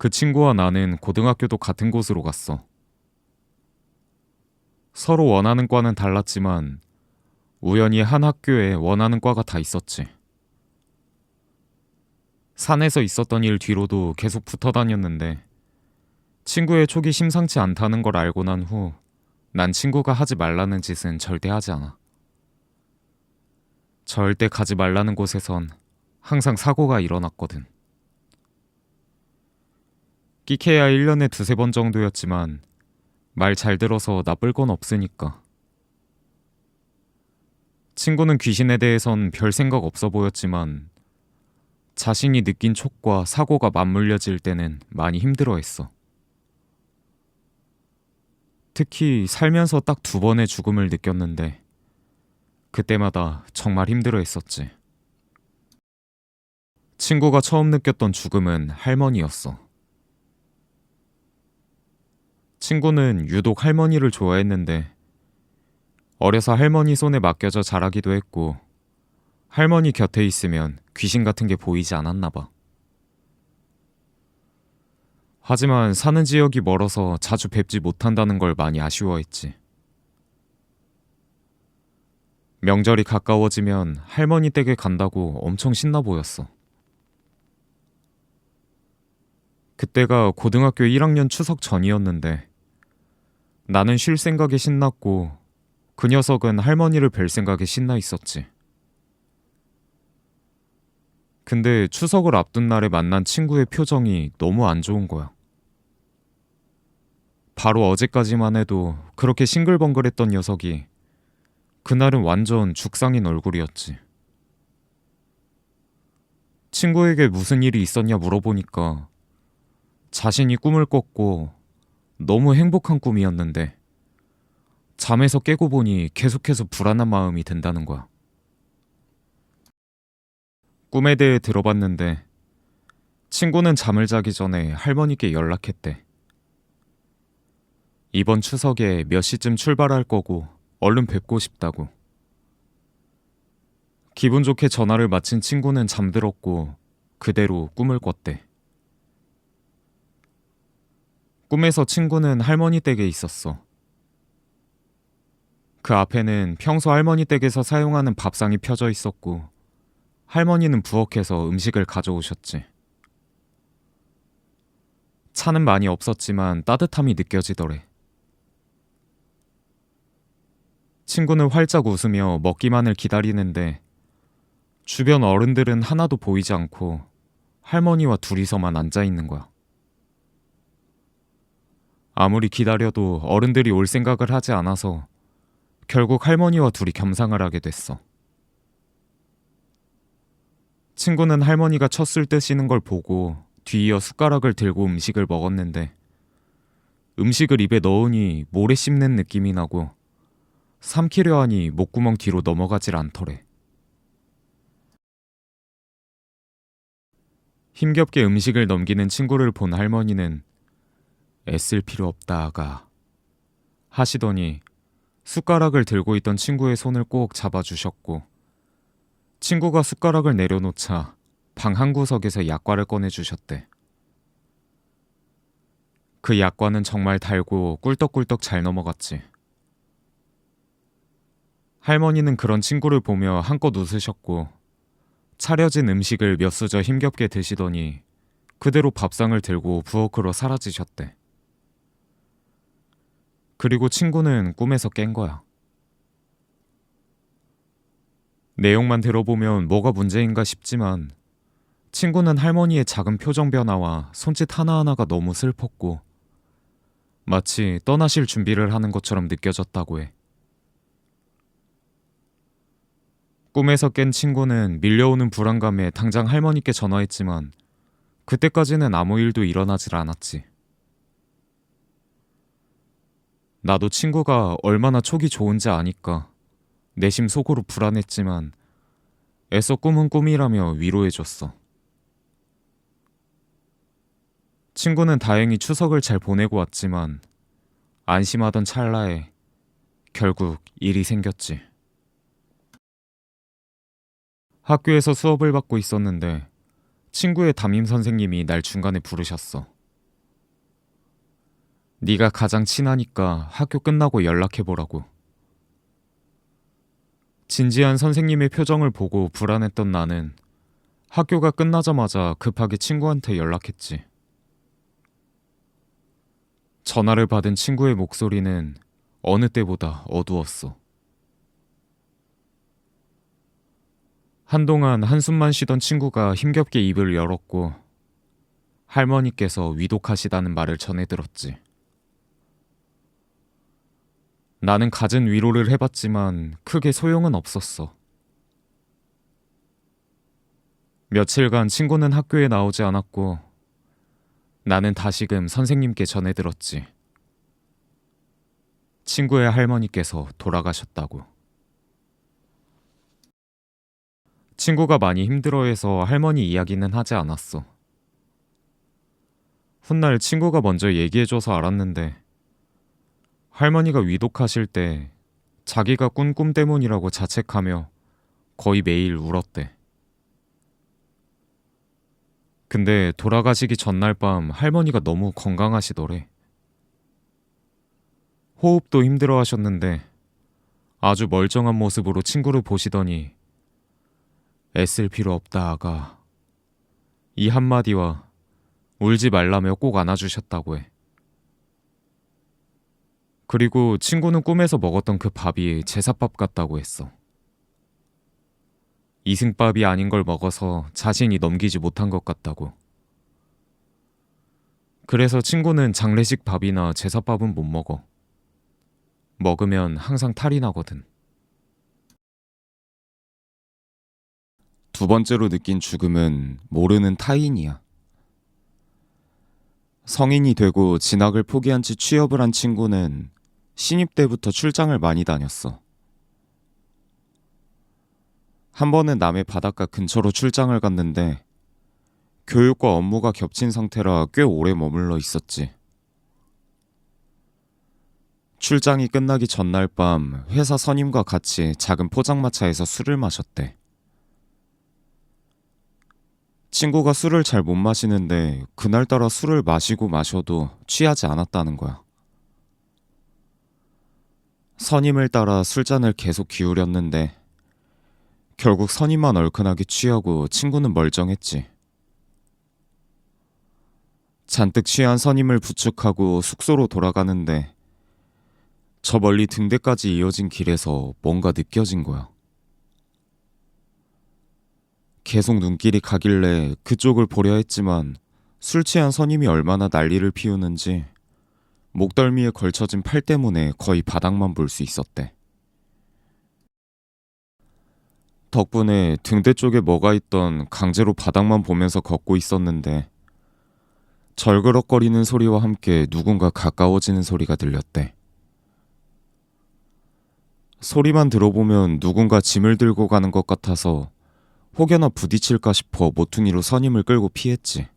그 친구와 나는 고등학교도 같은 곳으로 갔어. 서로 원하는 과는 달랐지만 우연히 한 학교에 원하는 과가 다 있었지. 산에서 있었던 일 뒤로도 계속 붙어 다녔는데 친구의 촉이 심상치 않다는 걸 알고 난 후 난 친구가 하지 말라는 짓은 절대 하지 않아. 절대 가지 말라는 곳에선 항상 사고가 일어났거든. 끼케야 1년에 두세 번 정도였지만 말 잘 들어서 나쁠 건 없으니까. 친구는 귀신에 대해선 별 생각 없어 보였지만 자신이 느낀 촉과 사고가 맞물려질 때는 많이 힘들어했어. 특히 살면서 딱 두 번의 죽음을 느꼈는데 그때마다 정말 힘들어했었지. 친구가 처음 느꼈던 죽음은 할머니였어. 친구는 유독 할머니를 좋아했는데 어려서 할머니 손에 맡겨져 자라기도 했고 할머니 곁에 있으면 귀신 같은 게 보이지 않았나 봐. 하지만 사는 지역이 멀어서 자주 뵙지 못한다는 걸 많이 아쉬워했지. 명절이 가까워지면 할머니 댁에 간다고 엄청 신나 보였어. 그때가 고등학교 1학년 추석 전이었는데 나는 쉴 생각에 신났고 그 녀석은 할머니를 뵐 생각에 신나 있었지. 근데 추석을 앞둔 날에 만난 친구의 표정이 너무 안 좋은 거야. 바로 어제까지만 해도 그렇게 싱글벙글했던 녀석이 그날은 완전 죽상인 얼굴이었지. 친구에게 무슨 일이 있었냐 물어보니까 자신이 꿈을 꿨고 너무 행복한 꿈이었는데 잠에서 깨고 보니 계속해서 불안한 마음이 든다는 거야. 꿈에 대해 들어봤는데 친구는 잠을 자기 전에 할머니께 연락했대. 이번 추석에 몇 시쯤 출발할 거고 얼른 뵙고 싶다고. 기분 좋게 전화를 마친 친구는 잠들었고 그대로 꿈을 꿨대. 꿈에서 친구는 할머니 댁에 있었어. 그 앞에는 평소 할머니 댁에서 사용하는 밥상이 펴져 있었고 할머니는 부엌에서 음식을 가져오셨지. 차는 많이 없었지만 따뜻함이 느껴지더래. 친구는 활짝 웃으며 먹기만을 기다리는데 주변 어른들은 하나도 보이지 않고 할머니와 둘이서만 앉아 있는 거야. 아무리 기다려도 어른들이 올 생각을 하지 않아서 결국 할머니와 둘이 겸상을 하게 됐어. 친구는 할머니가 첫 술 뜨시는 걸 보고 뒤이어 숟가락을 들고 음식을 먹었는데 음식을 입에 넣으니 모래 씹는 느낌이 나고 삼키려 하니 목구멍 뒤로 넘어가질 않더래. 힘겹게 음식을 넘기는 친구를 본 할머니는 애쓸 필요 없다가 하시더니 숟가락을 들고 있던 친구의 손을 꼭 잡아주셨고 친구가 숟가락을 내려놓자 방 한구석에서 약과를 꺼내주셨대. 그 약과는 정말 달고 꿀떡꿀떡 잘 넘어갔지. 할머니는 그런 친구를 보며 한껏 웃으셨고 차려진 음식을 몇 수저 힘겹게 드시더니 그대로 밥상을 들고 부엌으로 사라지셨대. 그리고 친구는 꿈에서 깬 거야. 내용만 들어보면 뭐가 문제인가 싶지만 친구는 할머니의 작은 표정 변화와 손짓 하나하나가 너무 슬펐고 마치 떠나실 준비를 하는 것처럼 느껴졌다고 해. 꿈에서 깬 친구는 밀려오는 불안감에 당장 할머니께 전화했지만 그때까지는 아무 일도 일어나질 않았지. 나도 친구가 얼마나 촉이 좋은지 아니까 내심 속으로 불안했지만 애써 꿈은 꿈이라며 위로해줬어. 친구는 다행히 추석을 잘 보내고 왔지만 안심하던 찰나에 결국 일이 생겼지. 학교에서 수업을 받고 있었는데 친구의 담임 선생님이 날 중간에 부르셨어. 네가 가장 친하니까 학교 끝나고 연락해보라고. 진지한 선생님의 표정을 보고 불안했던 나는 학교가 끝나자마자 급하게 친구한테 연락했지. 전화를 받은 친구의 목소리는 어느 때보다 어두웠어. 한동안 한숨만 쉬던 친구가 힘겹게 입을 열었고 할머니께서 위독하시다는 말을 전해 들었지. 나는 갖은 위로를 해봤지만 크게 소용은 없었어. 며칠간 친구는 학교에 나오지 않았고 나는 다시금 선생님께 전해 들었지. 친구의 할머니께서 돌아가셨다고. 친구가 많이 힘들어해서 할머니 이야기는 하지 않았어. 훗날 친구가 먼저 얘기해줘서 알았는데 할머니가 위독하실 때 자기가 꾼 꿈 때문이라고 자책하며 거의 매일 울었대. 근데 돌아가시기 전날 밤 할머니가 너무 건강하시더래. 호흡도 힘들어 하셨는데 아주 멀쩡한 모습으로 친구를 보시더니 애쓸 필요 없다 아가. 이 한마디와 울지 말라며 꼭 안아주셨다고 해. 그리고 친구는 꿈에서 먹었던 그 밥이 제사밥 같다고 했어. 이승밥이 아닌 걸 먹어서 자신이 넘기지 못한 것 같다고. 그래서 친구는 장례식 밥이나 제사밥은 못 먹어. 먹으면 항상 탈이 나거든. 두 번째로 느낀 죽음은 모르는 타인이야. 성인이 되고 진학을 포기한 채 취업을 한 친구는 신입 때부터 출장을 많이 다녔어. 한 번은 남해 바닷가 근처로 출장을 갔는데 교육과 업무가 겹친 상태라 꽤 오래 머물러 있었지. 출장이 끝나기 전날 밤 회사 선임과 같이 작은 포장마차에서 술을 마셨대. 친구가 술을 잘 못 마시는데 그날따라 술을 마시고 마셔도 취하지 않았다는 거야. 선임을 따라 술잔을 계속 기울였는데 결국 선임만 얼큰하게 취하고 친구는 멀쩡했지. 잔뜩 취한 선임을 부축하고 숙소로 돌아가는데 저 멀리 등대까지 이어진 길에서 뭔가 느껴진 거야. 계속 눈길이 가길래 그쪽을 보려 했지만 술 취한 선임이 얼마나 난리를 피우는지 목덜미에 걸쳐진 팔 때문에 거의 바닥만 볼 수 있었대. 덕분에 등대 쪽에 뭐가 있던 강제로 바닥만 보면서 걷고 있었는데 절그럭거리는 소리와 함께 누군가 가까워지는 소리가 들렸대. 소리만 들어보면 누군가 짐을 들고 가는 것 같아서 혹여나 부딪힐까 싶어 모퉁이로 선임을 끌고 피했지.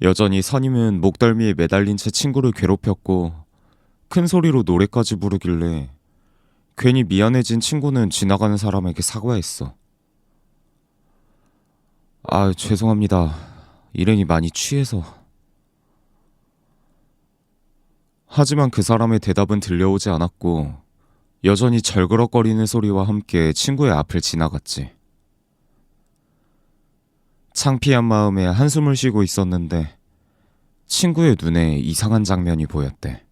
여전히 선임은 목덜미에 매달린 채 친구를 괴롭혔고 큰 소리로 노래까지 부르길래 괜히 미안해진 친구는 지나가는 사람에게 사과했어. 아, 죄송합니다. 일행이 많이 취해서. 하지만 그 사람의 대답은 들려오지 않았고 여전히 절그럭거리는 소리와 함께 친구의 앞을 지나갔지. 창피한 마음에 한숨을 쉬고 있었는데 친구의 눈에 이상한 장면이 보였대.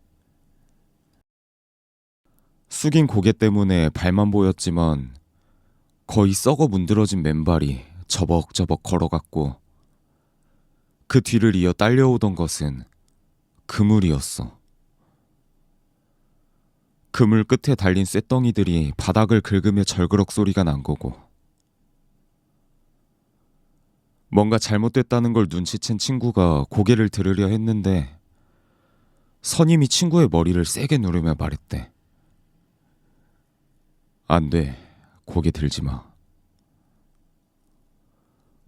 숙인 고개 때문에 발만 보였지만 거의 썩어 문드러진 맨발이 저벅저벅 걸어갔고 그 뒤를 이어 딸려오던 것은 그물이었어. 그물 끝에 달린 쇳덩이들이 바닥을 긁으며 절그럭 소리가 난 거고 뭔가 잘못됐다는 걸 눈치챈 친구가 고개를 들으려 했는데 선임이 친구의 머리를 세게 누르며 말했대. 안 돼. 고개 들지 마.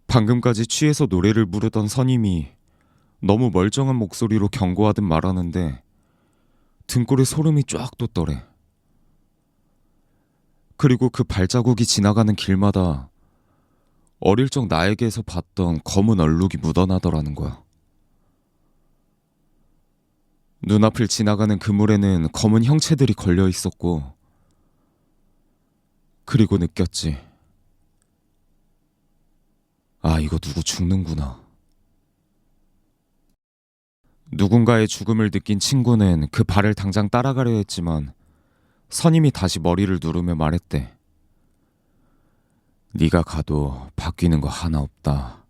방금까지 취해서 노래를 부르던 선임이 너무 멀쩡한 목소리로 경고하듯 말하는데 등골에 소름이 쫙 돋더래. 그리고 그 발자국이 지나가는 길마다 어릴 적 나에게서 봤던 검은 얼룩이 묻어나더라는 거야. 눈앞을 지나가는 그물에는 검은 형체들이 걸려 있었고, 그리고 느꼈지. 아, 이거 누구 죽는구나. 누군가의 죽음을 느낀 친구는 그 발을 당장 따라가려 했지만 선임이 다시 머리를 누르며 말했대. 네가 가도 바뀌는 거 하나 없다.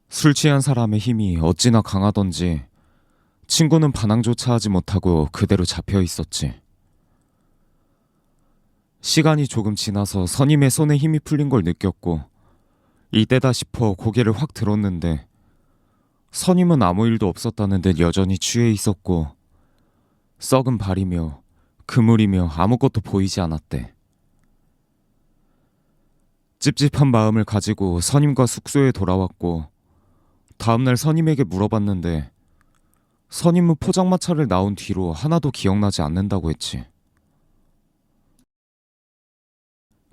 술 취한 사람의 힘이 어찌나 강하던지 친구는 반항조차 하지 못하고 그대로 잡혀 있었지. 시간이 조금 지나서 선임의 손에 힘이 풀린 걸 느꼈고 이때다 싶어 고개를 확 들었는데 선임은 아무 일도 없었다는 듯 여전히 취해 있었고 썩은 발이며 그물이며 아무것도 보이지 않았대. 찝찝한 마음을 가지고 선임과 숙소에 돌아왔고 다음날 선임에게 물어봤는데 선임은 포장마차를 나온 뒤로 하나도 기억나지 않는다고 했지.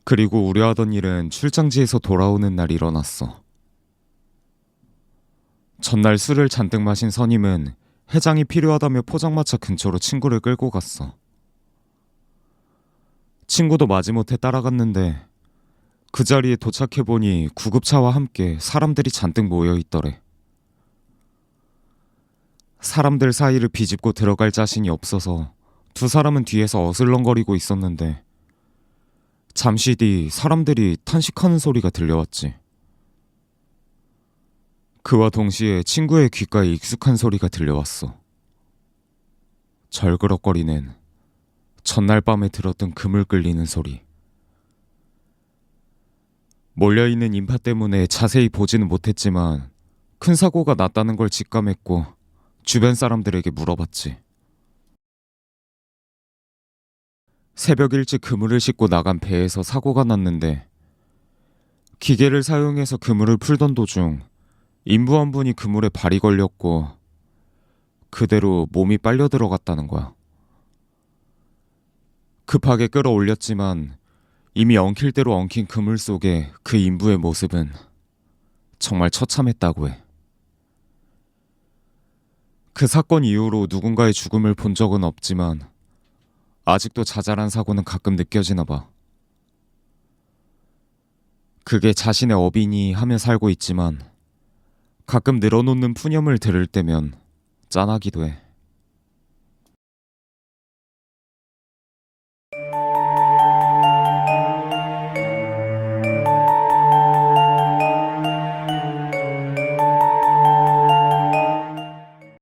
그리고 우려하던 일은 출장지에서 돌아오는 날 일어났어. 전날 술을 잔뜩 마신 선임은 해장이 필요하다며 포장마차 근처로 친구를 끌고 갔어. 친구도 마지못해 따라갔는데 그 자리에 도착해보니 구급차와 함께 사람들이 잔뜩 모여 있더래. 사람들 사이를 비집고 들어갈 자신이 없어서 두 사람은 뒤에서 어슬렁거리고 있었는데 잠시 뒤 사람들이 탄식하는 소리가 들려왔지. 그와 동시에 친구의 귓가에 익숙한 소리가 들려왔어. 절그럭거리는 전날 밤에 들었던 그물 끌리는 소리. 몰려있는 인파 때문에 자세히 보지는 못했지만 큰 사고가 났다는 걸 직감했고 주변 사람들에게 물어봤지. 새벽 일찍 그물을 싣고 나간 배에서 사고가 났는데 기계를 사용해서 그물을 풀던 도중 인부 한 분이 그물에 발이 걸렸고 그대로 몸이 빨려 들어갔다는 거야. 급하게 끌어올렸지만 이미 엉킬 대로 엉킨 그물 속에 그 인부의 모습은 정말 처참했다고 해. 그 사건 이후로 누군가의 죽음을 본 적은 없지만 아직도 자잘한 사고는 가끔 느껴지나 봐. 그게 자신의 업이니 하며 살고 있지만 가끔 늘어놓는 푸념을 들을 때면 짠하기도 해.